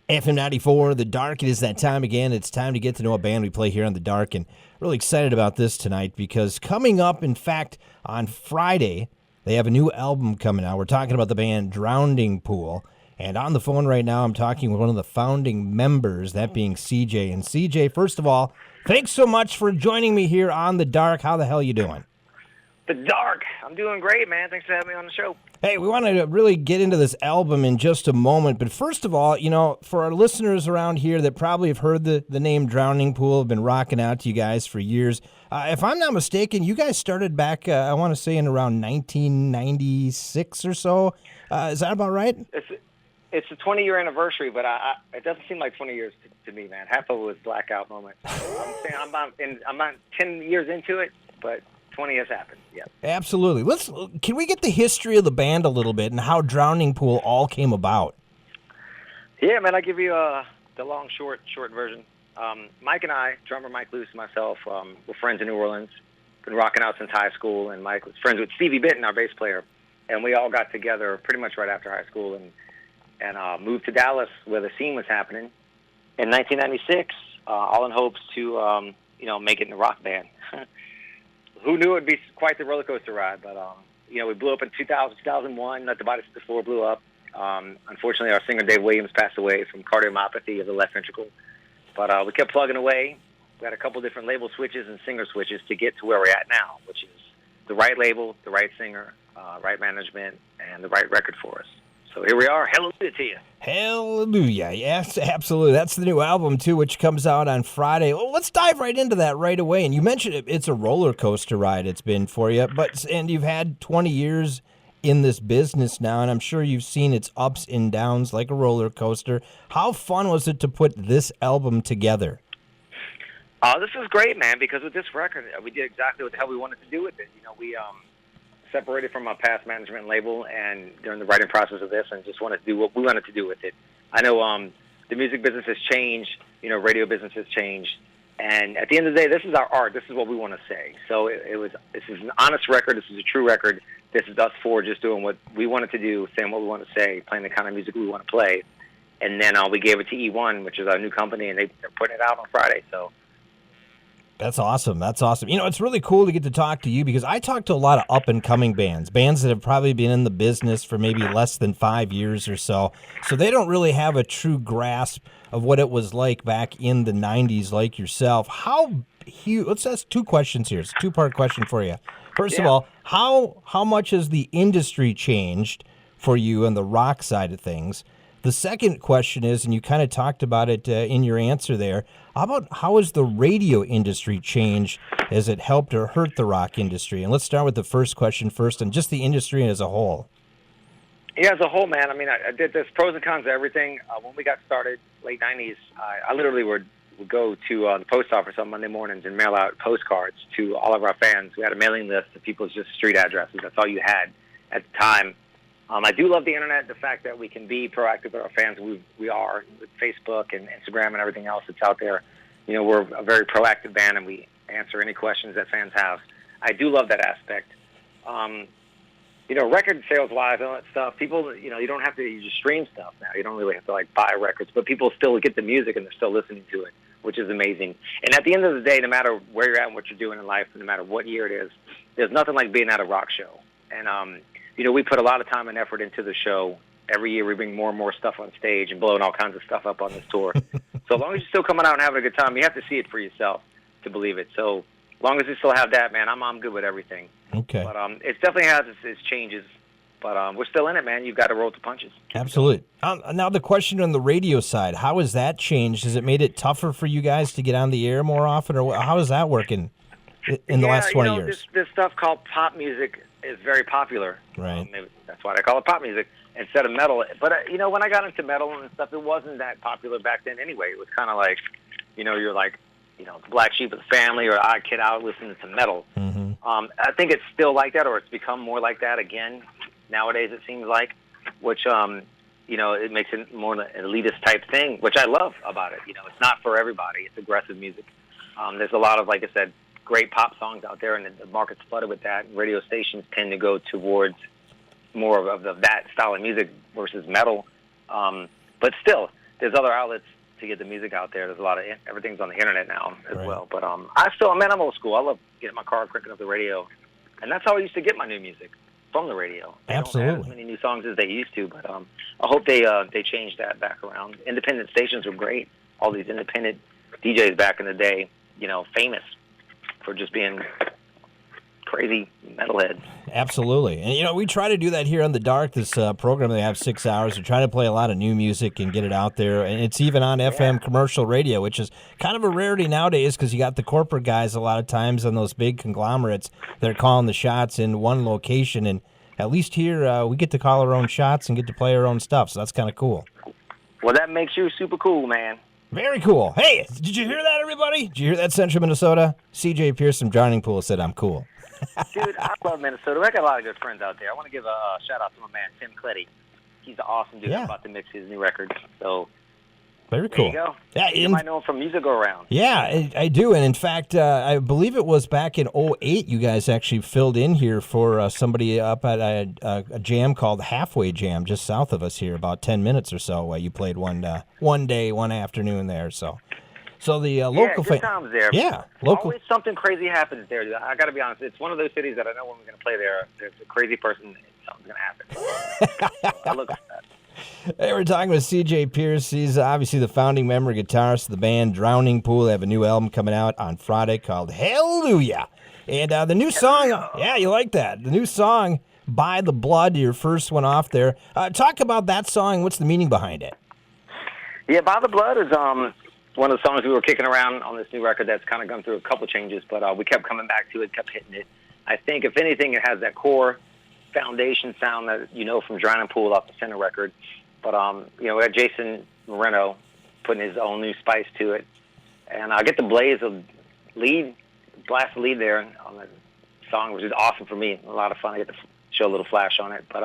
FM94, The Dark. It is that time again. It's time to get to know a band we play here on The Dark, and really excited about this tonight because coming up, in fact, on Friday, they have a new album coming out. We're talking about the band Drowning Pool, and on the phone right now, I'm talking with one of the founding members, that being CJ. And CJ, first of all, thanks so much for joining me here on The Dark. How the hell you doing? The Dark. I'm doing great, man. Thanks for having me on the show. Hey, we want to really get into this album in just a moment, but first of all, for our listeners around here that probably have heard the name Drowning Pool, have been rocking out to you guys for years. If I'm not mistaken, you guys started back, I want to say, in around 1996 or so. Is that about right? It's a 20-year anniversary, but it doesn't seem like 20 years to me, man. Half of it was blackout moment. I'm saying I'm not 10 years into it, but 20 has happened, yeah. Absolutely. Can we get the history of the band a little bit and how Drowning Pool all came about? Yeah, man, I'll give you the long, short version. Mike and I, drummer Mike Luce and myself, we're friends in New Orleans. Been rocking out since high school, and Mike was friends with Stevie Benton, our bass player. And we all got together pretty much right after high school and moved to Dallas where the scene was happening in 1996, all in hopes to, make it in a rock band. Who knew it would be quite the roller coaster ride? But, we blew up in 2001. Let the Body Hit the Floor blew up. Unfortunately, our singer Dave Williams passed away from cardiomyopathy of the left ventricle. But we kept plugging away. We had a couple different label switches and singer switches to get to where we're at now, which is the right label, the right singer, right management, and the right record for us. So here we are. Hallelujah to you. Hallelujah. Yes, absolutely. That's the new album, too, which comes out on Friday. Well, let's dive right into that right away. And you mentioned it's a roller coaster ride it's been for you, and you've had 20 years in this business now, and I'm sure you've seen its ups and downs like a roller coaster. How fun was it to put this album together? This is great, man, because with this record, we did exactly what the hell we wanted to do with it. We separated from our past management label and during the writing process of this and just wanted to do what we wanted to do with it. I know the music business has changed, radio business has changed, and at the end of the day, this is our art. This is what we want to say. So this is an honest record. This is a true record. This is us four just doing what we wanted to do, saying what we want to say, playing the kind of music we want to play. And then we gave it to E1, which is our new company, and they're putting it out on Friday. So that's awesome. That's awesome. It's really cool to get to talk to you because I talk to a lot of up-and-coming bands that have probably been in the business for maybe less than 5 years or so. So they don't really have a true grasp of what it was like back in the 90s like yourself. Let's ask two questions here. It's a two-part question for you. First of all, how much has the industry changed for you on the rock side of things? The second question is, and you kind of talked about it in your answer there, how has the radio industry changed? Has it helped or hurt the rock industry? And let's start with the first question first, and just the industry as a whole. Yeah, as a whole, man. I mean, I did this pros and cons of everything. When we got started, late 90s, I literally would go to the post office on Monday mornings and mail out postcards to all of our fans. We had a mailing list of people's just street addresses. That's all you had at the time. I do love the internet, the fact that we can be proactive with our fans. We are with Facebook and Instagram and everything else that's out there. We're a very proactive band, and we answer any questions that fans have. I do love that aspect. Record sales-wise, all that stuff, people, you don't have to, you just stream stuff now. You don't really have to, buy records, but people still get the music, and they're still listening to it, which is amazing. And at the end of the day, no matter where you're at and what you're doing in life, no matter what year it is, there's nothing like being at a rock show. And, we put a lot of time and effort into the show. Every year we bring more and more stuff on stage and blowing all kinds of stuff up on this tour. So as long as you're still coming out and having a good time, you have to see it for yourself to believe it. So as long as you still have that, man, I'm good with everything. Okay. But it definitely has its changes. But we're still in it, man. You've got to roll with the punches. Absolutely. Now the question on the radio side, how has that changed? Has it made it tougher for you guys to get on the air more often, or how is that working in the last 20 years? This stuff called pop music is very popular. Right. Maybe that's why they call it pop music instead of metal. But, when I got into metal and stuff, it wasn't that popular back then anyway. It was kind of like, you're like, the black sheep of the family or odd kid out listening to metal. Mm-hmm. I think it's still like that, or it's become more like that again nowadays, it seems like, which, it makes it more an elitist type thing, which I love about it. It's not for everybody. It's aggressive music. There's a lot of, like I said, great pop songs out there, and the market's flooded with that. Radio stations tend to go towards more of that style of music versus metal. But still, there's other outlets to get the music out there. There's a lot of everything's on the internet now as Right. well. But I'm old school. I love getting my car, cranking up the radio, and that's how I used to get my new music, from the radio. They don't have Absolutely. as many new songs as they used to, but I hope they change that back around. Independent stations were great. All these independent DJs back in the day, famous for just being crazy metalheads. Absolutely. And, we try to do that here on The Dark, this program. They have 6 hours. We try to play a lot of new music and get it out there. And it's even on FM commercial radio, which is kind of a rarity nowadays because you got the corporate guys a lot of times on those big conglomerates. They're calling the shots in one location. And at least here, we get to call our own shots and get to play our own stuff. So that's kind of cool. Well, that makes you super cool, man. Very cool. Hey, did you hear that, everybody? Did you hear that, Central Minnesota? CJ Pierce from Drowning Pool said I'm cool. Dude, I love Minnesota. I got a lot of good friends out there. I want to give a shout out to my man, Tim Cletty. He's an awesome dude. Yeah. I'm about to mix his new record. So Very there cool. you go. Yeah, You might know him from Music Go Around. Yeah, I do. And in fact, I believe it was back in '08 you guys actually filled in here for somebody up at a jam called Halfway Jam just south of us here, about 10 minutes or so. You played one day, one afternoon there. So the local good times there. Yeah, local. Always something crazy happens there. I got to be honest. It's one of those cities that I know when we're going to play there, there's a crazy person and something's going to happen. So I look at that. Hey, we're talking with CJ Pierce. He's obviously the founding member, guitarist of the band Drowning Pool. They have a new album coming out on Friday called Hallelujah. And the new song, yeah, you like that. The new song, By the Blood, your first one off there. Talk about that song. What's the meaning behind it? Yeah, By the Blood is one of the songs we were kicking around on this new record that's kind of gone through a couple changes, but we kept coming back to it, kept hitting it. I think, if anything, it has that core foundation sound that from Drowning Pool off the Center record. But, we had Jason Moreno putting his own new spice to it. And I get to blast the lead there on the song, which is awesome for me. A lot of fun. I get to show a little flash on it. But,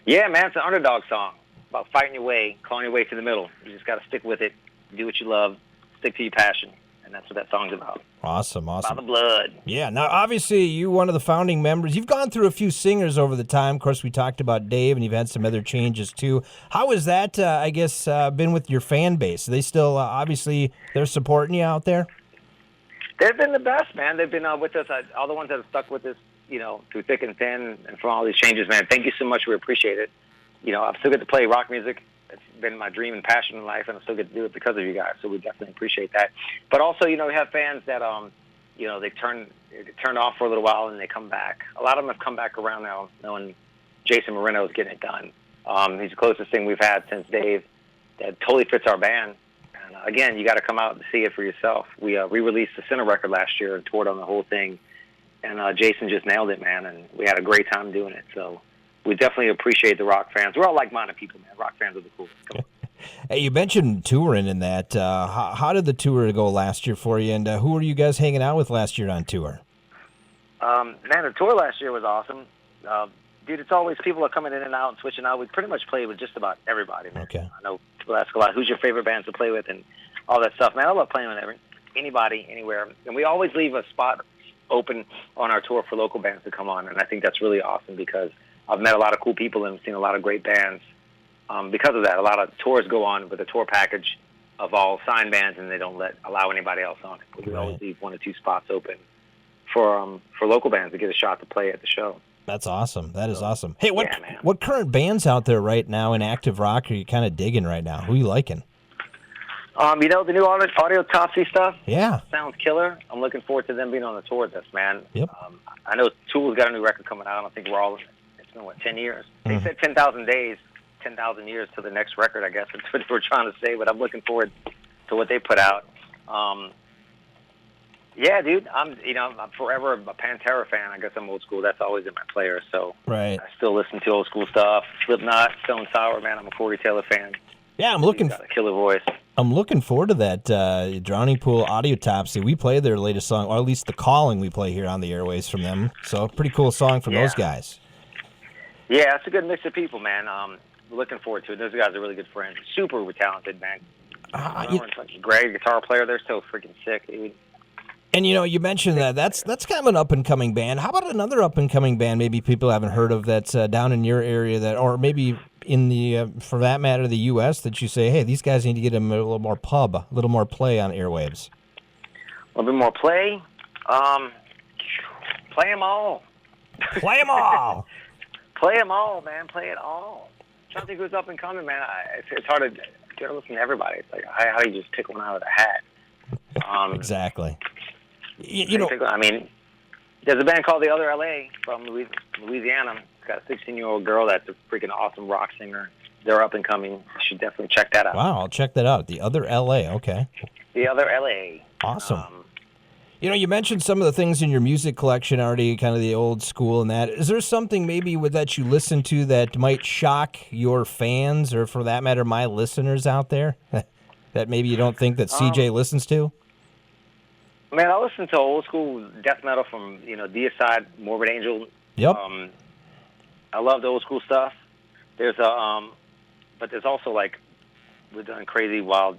yeah, man, it's an underdog song about fighting your way, clawing your way to the middle. You just got to stick with it. Do what you love, stick to your passion, and that's what that song's about. Awesome. By the Blood. Yeah, now obviously you're one of the founding members. You've gone through a few singers over the time. Of course, we talked about Dave, and you've had some other changes too. How has that, been with your fan base? They still, obviously, they're supporting you out there? They've been the best, man. They've been with us, all the ones that have stuck with us, through thick and thin, and from all these changes, man. Thank you so much. We appreciate it. I still get to play rock music. It's been my dream and passion in life, and I still get to do it because of you guys. So we definitely appreciate that. But also, we have fans that, they turned off for a little while and they come back. A lot of them have come back around now, knowing Jason Moreno is getting it done. He's the closest thing we've had since Dave that totally fits our band. And again, you got to come out and see it for yourself. We re-released the Center record last year and toured on the whole thing, and Jason just nailed it, man. And we had a great time doing it. So we definitely appreciate the rock fans. We're all like-minded people, man. Rock fans are the coolest. Come on. Hey, you mentioned touring in that. How did the tour go last year for you, and who were you guys hanging out with last year on tour? Man, the tour last year was awesome. Dude, it's always people are coming in and out and switching out. We pretty much played with just about everybody, man. Okay. I know people ask a lot, who's your favorite band to play with and all that stuff. Man, I love playing with anybody, anywhere. And we always leave a spot open on our tour for local bands to come on, and I think that's really awesome because I've met a lot of cool people and seen a lot of great bands. Because of that, a lot of tours go on with a tour package of all signed bands, and they don't allow anybody else on it. We always leave 1 or 2 spots open for local bands to get a shot to play at the show. That's awesome. That is awesome. Hey, what man. what current bands out there right now in active rock are you kind of digging right now? Who are you liking? The new Audio Topsy stuff. Yeah. Sounds killer. I'm looking forward to them being on the tour with us, man. Yep. I know Tool's got a new record coming out. I think we're all, it's been, 10 years? They said 10,000 days. 10,000 years to the next record, I guess. That's what we're trying to say, but I'm looking forward to what they put out. Yeah, dude, I'm forever a Pantera fan. I guess I'm old school. That's always in my player, so right. I still listen to old school stuff. Slipknot, Stone Sour, man. I'm a Corey Taylor fan. Yeah, He's got a killer voice. I'm looking forward to that Drowning Pool Audio Topsy. We play their latest song, or at least The Calling we play here on the airways from them. So pretty cool song from those guys. Yeah, it's a good mix of people, man. Looking forward to it. Those guys are really good friends. Super talented, man. Greg, guitar player, they're so freaking sick, dude. And you mentioned that's kind of an up and coming band. How about another up and coming band maybe people haven't heard of that's down in your area or maybe in the, for that matter, the U.S. that you say, hey, these guys need to get them a little more pub, a little more play on airwaves? A little bit more play. Play them all. Play them all. Play them all, man. Play it all. I'm trying to think who's up and coming, man. It's hard to listen to everybody. It's like, how do you just pick one out of the hat? Exactly. You know, I mean, there's a band called The Other LA from Louisiana. It's got a 16-year-old girl that's a freaking awesome rock singer. They're up and coming. You should definitely check that out. Wow, I'll check that out. The Other LA, okay. The Other LA. Awesome. You know, you mentioned some of the things in your music collection already, kind of the old school and that. Is there something maybe that you listen to that might shock your fans, or for that matter, my listeners out there, that maybe you don't think that CJ listens to? Man, I listen to old school death metal from, Deicide, Morbid Angel. Yep. I love the old school stuff. There's but there's also we've done crazy, wild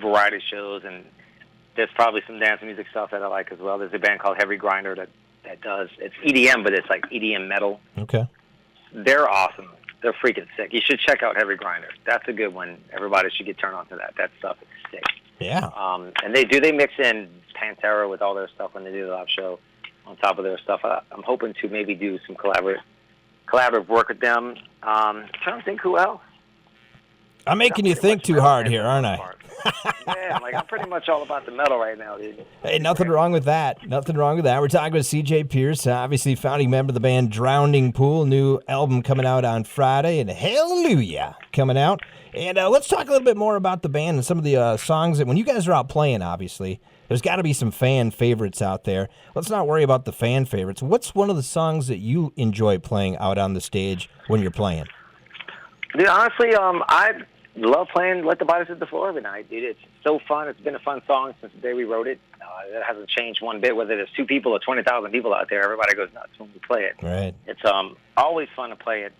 variety shows, and there's probably some dance music stuff that I like as well. There's a band called Heavy Grinder that does, it's EDM, but it's like EDM metal. Okay. They're awesome. They're freaking sick. You should check out Heavy Grinder. That's a good one. Everybody should get turned on to that. That stuff is sick. Yeah. And they mix in Pantera with all their stuff when they do the live show on top of their stuff. I'm hoping to maybe do some collaborative work with them. I'm trying to think who else. I'm making you think too hard here, aren't I? Yeah, I'm pretty much all about the metal right now, dude. Hey, nothing wrong with that. Nothing wrong with that. We're talking with CJ Pierce, obviously founding member of the band Drowning Pool. New album coming out on Friday, and Hallelujah coming out. And let's talk a little bit more about the band and some of the songs that when you guys are out playing, obviously, there's got to be some fan favorites out there. Let's not worry about the fan favorites. What's one of the songs that you enjoy playing out on the stage when you're playing? Dude, honestly, I love playing Let the Bodies Hit the Floor every night, dude. It's so fun. It's been a fun song since the day we wrote it. It hasn't changed one bit, whether there's 2 people or 20,000 people out there. Everybody goes nuts when we play it. Right. It's always fun to play it.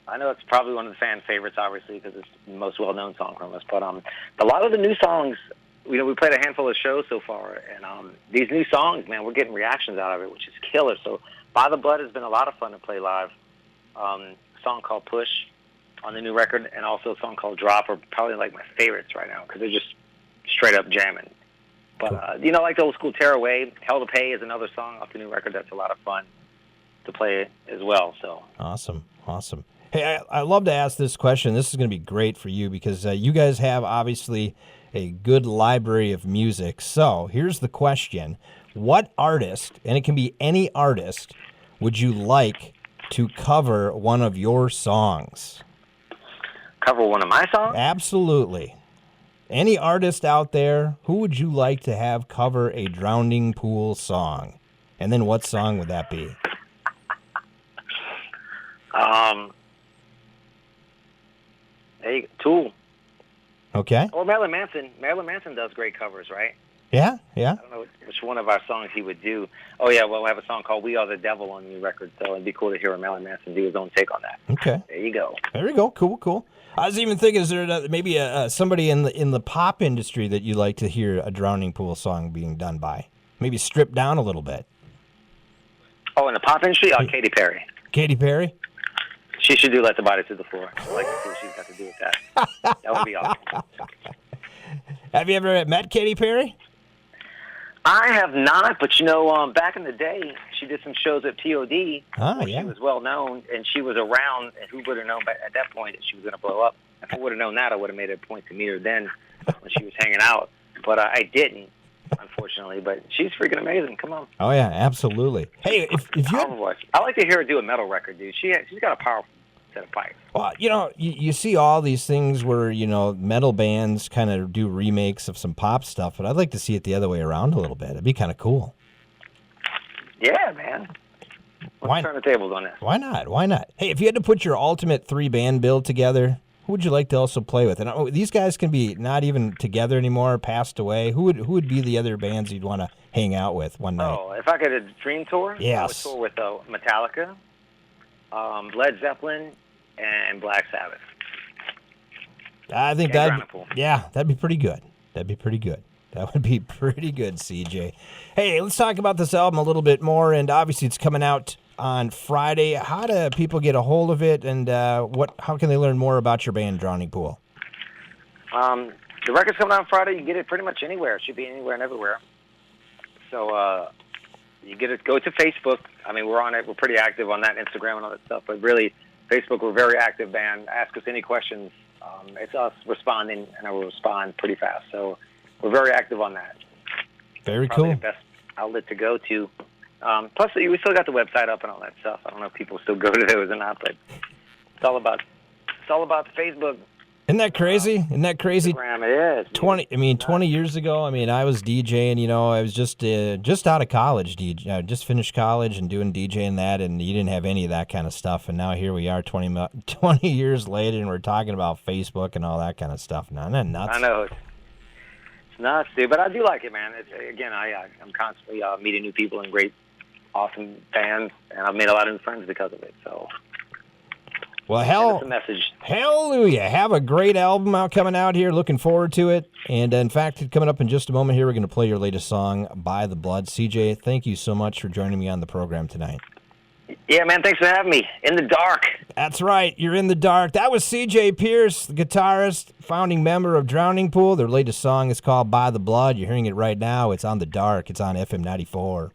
I know it's probably one of the fan favorites, obviously, because it's the most well-known song from us. But a lot of the new songs, we played a handful of shows so far, and these new songs, man, we're getting reactions out of it, which is killer. So By the Blood has been a lot of fun to play live. A song called Push on the new record, and also a song called Drop are probably my favorites right now because they're just straight up jamming. But cool. Like the old school Tear Away, Hell to Pay is another song off the new record that's a lot of fun to play as well. So awesome. Hey, I love to ask this question. This is going to be great for you because you guys have obviously a good library of music. So here's the question: what artist, and it can be any artist, would you like to cover one of your songs? Cover one of my songs? Absolutely. Any artist out there, who would you like to have cover a Drowning Pool song? And then what song would that be? Tool. Okay. Or Marilyn Manson. Marilyn Manson does great covers, right? Yeah. I don't know which one of our songs he would do. Oh, yeah, well, we have a song called We Are the Devil on the new record, so it'd be cool to hear Marilyn Manson do his own take on that. Okay. There you go. There you go. Cool. I was even thinking, is there maybe somebody in the pop industry that you'd like to hear a Drowning Pool song being done by? Maybe stripped down a little bit. Oh, in the pop industry? Katy Perry. Katy Perry? She should do Let the Bodies Hit the Floor. I like to see what she's got to do with that. That would be awesome. Have you ever met Katy Perry? I have not, but back in the day, she did some shows at POD. Yeah. She was well known, and she was around. And who would have known at that point that she was going to blow up? If I would have known that, I would have made it a point to meet her then when she was hanging out. But I didn't, unfortunately. But she's freaking amazing. Come on. Oh yeah, absolutely. Hey, if you I like to hear her do a metal record, dude. She's got a powerful set of pipes. Well, you see all these things where, metal bands kind of do remakes of some pop stuff, but I'd like to see it the other way around a little bit. It'd be kind of cool. Yeah, man. Let's turn the tables on this. Why not? Hey, if you had to put your ultimate 3-band build together, who would you like to also play with? And these guys can be not even together anymore, passed away. Who would be the other bands you'd want to hang out with one night? Oh, if I could have a dream tour? Yes. I would tour with Metallica, Led Zeppelin, and Black Sabbath. I think that'd be pretty good. That would be pretty good, CJ. Hey, let's talk about this album a little bit more, and obviously it's coming out on Friday. How do people get a hold of it, and how can they learn more about your band, Drowning Pool? The record's coming out on Friday. You can get it pretty much anywhere. It should be anywhere and everywhere. So you get it. Go to Facebook. I mean, we're on it. We're pretty active on that, Instagram and all that stuff. But really, Facebook, we're a very active band. Ask us any questions. It's us responding, and I will respond pretty fast. So we're very active on that. Very Probably cool. The best outlet to go to. Plus, we still got the website up and all that stuff. I don't know if people still go to those or not, but it's all about Facebook. Isn't that crazy? Isn't that crazy? Instagram, it is. 20 years ago, I was DJing, I was just out of college, I just finished college and doing DJing that, and you didn't have any of that kind of stuff, and now here we are 20 years later, and we're talking about Facebook and all that kind of stuff. Now, isn't that nuts? I know. It's nuts, dude, but I do like it, man. I'm constantly meeting new people and great, awesome bands, and I've made a lot of new friends because of it, so... Well, that's a message. Hallelujah. Have a great album coming out here. Looking forward to it. And in fact, coming up in just a moment here, we're going to play your latest song, By the Blood. CJ, thank you so much for joining me on the program tonight. Yeah, man, thanks for having me. In the dark. That's right. You're in the dark. That was CJ Pierce, the guitarist, founding member of Drowning Pool. Their latest song is called By the Blood. You're hearing it right now. It's on the dark. It's on FM94.